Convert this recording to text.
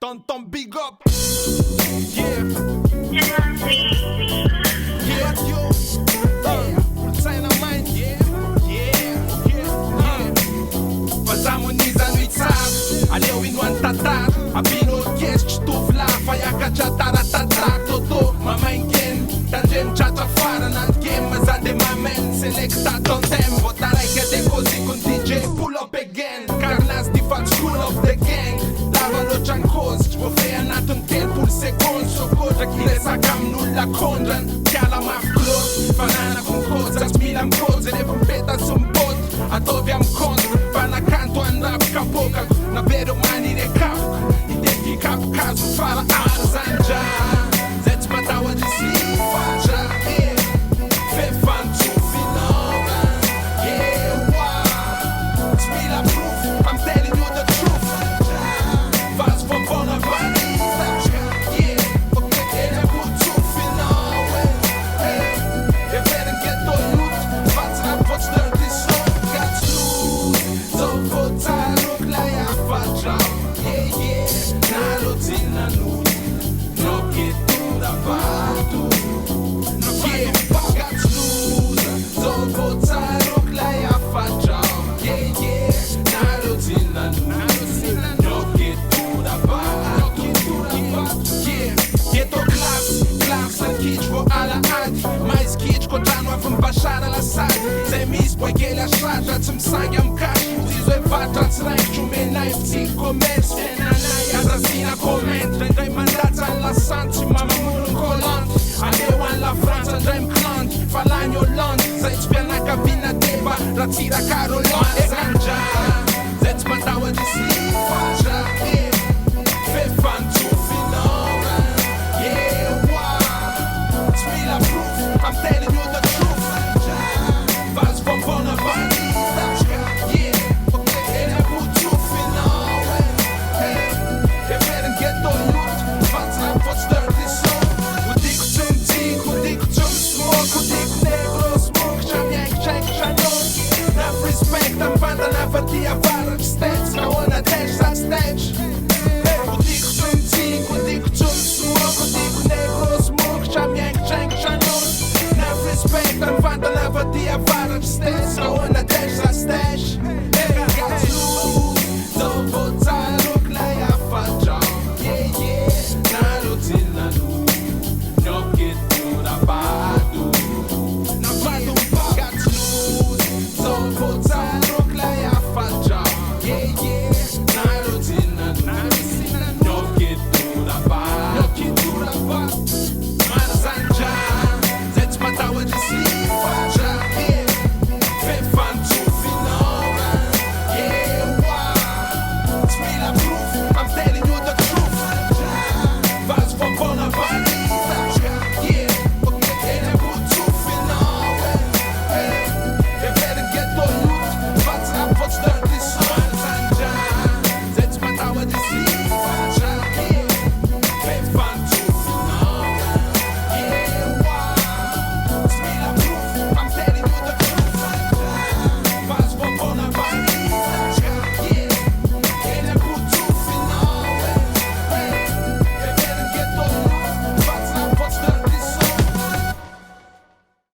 Tonton big up. Yeah. Yeah, yo. Puțin mind. Yeah. Fazamoniza lui țar. Aleu inoan tatar. Abino ghești tu vlafa. Ia ca cea taratata. Toto mama ingen. Tangem ceața afară. N-alt game. Măza de mamen. Selecta ton tempo. Tarai că de cozi cu DJ. Pull up again. Carnas di fac school of the gang. Lavalo c'ancos. Vă feia nat în timpul secund. Socoja chile sa cam nulla condran. Chiala ma close. Banana con cosa. Smilam cose. Le pompeta sunt pot. Atoviam contra. Pana canto andap capoca. Na vero mani de cap. Identifica cazul fala arzanja. Zeci bataua de slifaja. Fe fan tu finora. Yeah, wow. Smila proof. I'm telling you the truth. Faz fofona vanista. Yeah, okay, ele é por tu finora. Eu quero get to loot. Faz na voz da disson. Gats luz. So votar look like a faja. Yeah. Na rotina luz. No que tu da vato. No que gats luz. So votar look like a faja. Yeah. Na rotina luz. No que tu da vato. Yeah, tô class and kitsch vou alla adi. Mais kitsch continua from Bashar al-Assad. Zay mis boy que ele achar já zum sangue am cash. Zizo e vatra tzraik chume knife zi commerce. Enanai assassina comment. Rendai mandat alla santi mama mulun colant. Alewan la Franța dream clan. Falanyo land. Zay spiana cabina deba. Ratira Carolon.